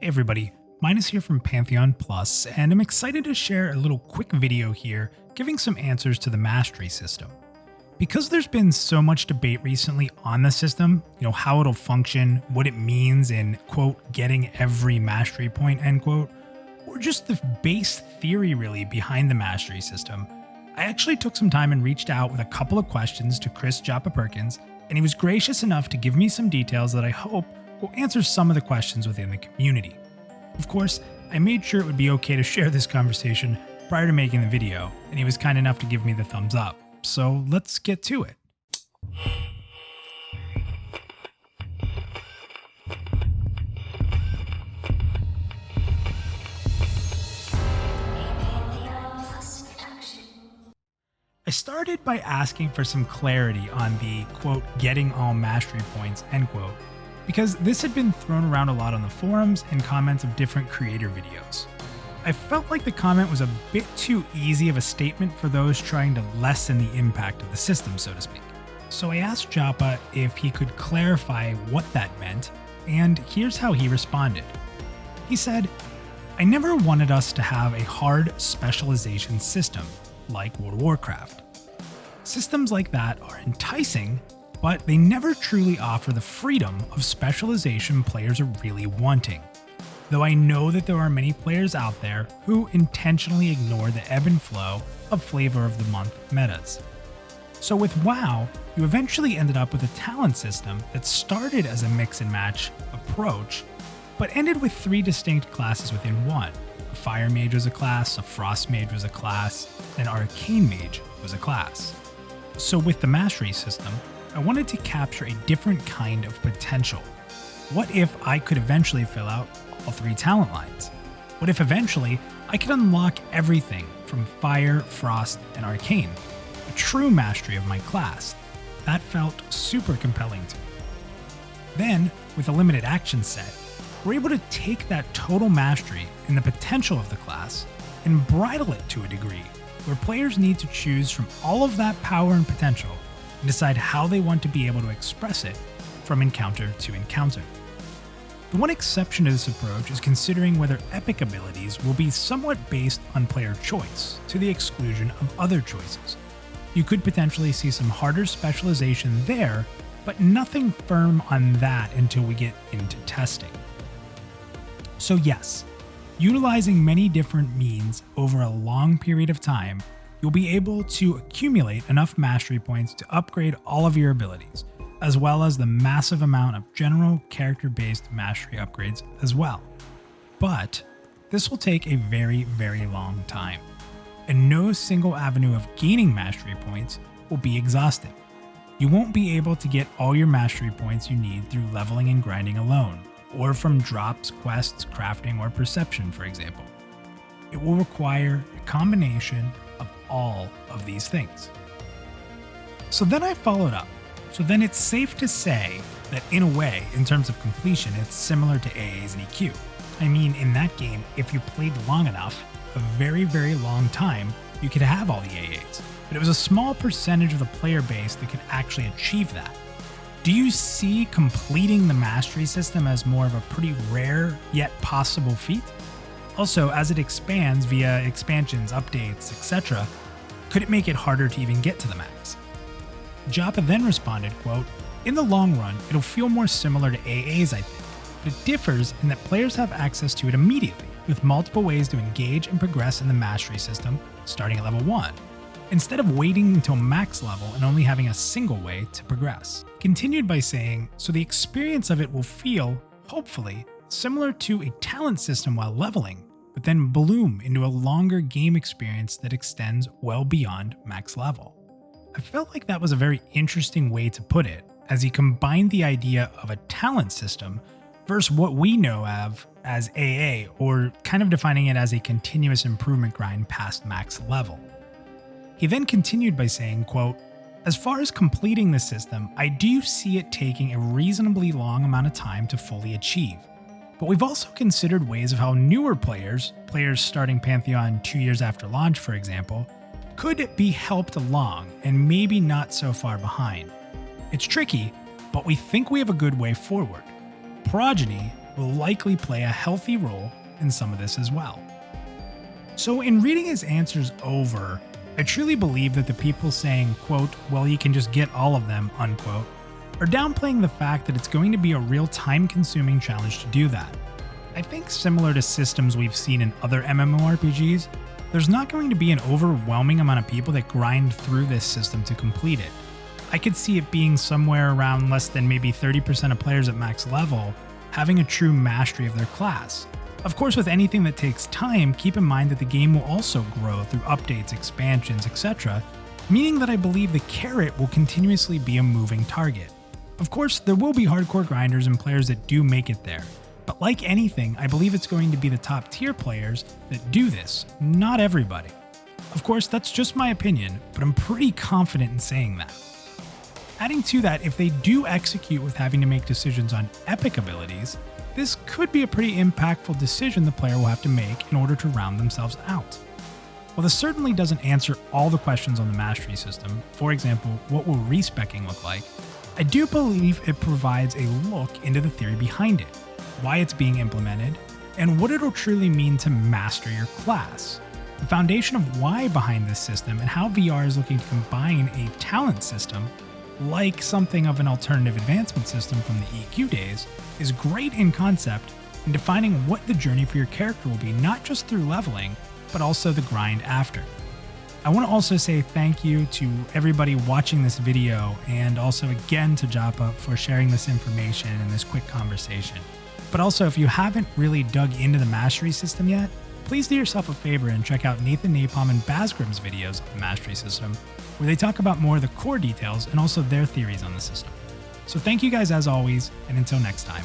Hey everybody, Minus here from Pantheon Plus, and I'm excited to share a little quick video here giving some answers to the mastery system. Because there's been so much debate recently on the system, how it'll function, what it means in, quote, getting every mastery point, end quote, or just the base theory really behind the mastery system, I actually took some time and reached out with a couple of questions to Chris Joppa Perkins, and he was gracious enough to give me some details that I hope will answer some of the questions within the community. Of course, I made sure it would be okay to share this conversation prior to making the video, and he was kind enough to give me the thumbs up. So let's get to it. I started by asking for some clarity on the, quote, getting all mastery points, end quote, because this had been thrown around a lot on the forums and comments of different creator videos. I felt like the comment was a bit too easy of a statement for those trying to lessen the impact of the system, so to speak. So I asked Joppa if he could clarify what that meant, and here's how he responded. He said, "I never wanted us to have a hard specialization system like World of Warcraft. Systems like that are enticing, but they never truly offer the freedom of specialization players are really wanting. Though I know that there are many players out there who intentionally ignore the ebb and flow of flavor of the month metas. So with WoW, you eventually ended up with a talent system that started as a mix and match approach, but ended with three distinct classes within one. A Fire Mage was a class, a Frost Mage was a class, and an Arcane Mage was a class. So with the Mastery system, I wanted to capture a different kind of potential. What if I could eventually fill out all three talent lines? What if eventually I could unlock everything from Fire, Frost, and Arcane? A true mastery of my class. That felt super compelling to me. Then, with a limited action set, we're able to take that total mastery and the potential of the class and bridle it to a degree, where players need to choose from all of that power and potential and decide how they want to be able to express it from encounter to encounter. The one exception to this approach is considering whether epic abilities will be somewhat based on player choice, to the exclusion of other choices. You could potentially see some harder specialization there, but nothing firm on that until we get into testing. So yes, utilizing many different means over a long period of time, you'll be able to accumulate enough mastery points to upgrade all of your abilities, as well as the massive amount of general character-based mastery upgrades as well. But this will take a very, very long time, and no single avenue of gaining mastery points will be exhaustive. You won't be able to get all your mastery points you need through leveling and grinding alone, or from drops, quests, crafting, or perception, for example. It will require a combination of all of these things. So then I followed up. So then it's safe to say that in a way, in terms of completion, it's similar to AAs and EQ. I mean, in that game, if you played long enough, a very, very long time, you could have all the AAs. But it was a small percentage of the player base that could actually achieve that. Do you see completing the mastery system as more of a pretty rare yet possible feat? Also, as it expands via expansions, updates, etc., could it make it harder to even get to the max? Joppa then responded, quote, "In the long run, it'll feel more similar to AAs, I think, but it differs in that players have access to it immediately, with multiple ways to engage and progress in the mastery system, starting at level 1, instead of waiting until max level and only having a single way to progress." Continued by saying, so the experience of it will feel, hopefully, similar to a talent system while leveling, but then bloom into a longer game experience that extends well beyond max level. I felt like that was a very interesting way to put it, as he combined the idea of a talent system versus what we know of as AA, or kind of defining it as a continuous improvement grind past max level. He then continued by saying, quote, "As far as completing the system, I do see it taking a reasonably long amount of time to fully achieve. But we've also considered ways of how newer players starting Pantheon 2 years after launch, for example, could be helped along and maybe not so far behind. It's tricky, but we think we have a good way forward. Progeny, will likely play a healthy role in some of this as well. So in reading his answers over, I truly believe that the people saying, quote, well, you can just get all of them, unquote, are downplaying the fact that it's going to be a real time-consuming challenge to do that. I think similar to systems we've seen in other MMORPGs, there's not going to be an overwhelming amount of people that grind through this system to complete it. I could see it being somewhere around less than maybe 30% of players at max level having a true mastery of their class. Of course, with anything that takes time, keep in mind that the game will also grow through updates, expansions, etc., meaning that I believe the carrot will continuously be a moving target. Of course, there will be hardcore grinders and players that do make it there, but like anything, I believe it's going to be the top tier players that do this, not everybody. Of course, that's just my opinion, but I'm pretty confident in saying that. Adding to that, if they do execute with having to make decisions on epic abilities, this could be a pretty impactful decision the player will have to make in order to round themselves out. While this certainly doesn't answer all the questions on the mastery system, for example, what will respecking look like, I do believe it provides a look into the theory behind it, why it's being implemented, and what it'll truly mean to master your class. The foundation of why behind this system and how VR is looking to combine a talent system, like something of an alternative advancement system from the EQ days, is great in concept in defining what the journey for your character will be, not just through leveling, but also the grind after. I want to also say thank you to everybody watching this video, and also again to Joppa for sharing this information and this quick conversation. But also, if you haven't really dug into the mastery system yet, please do yourself a favor and check out Nathan Napalm and Basgrim's videos on the mastery system, where they talk about more of the core details and also their theories on the system. So thank you guys as always, and until next time.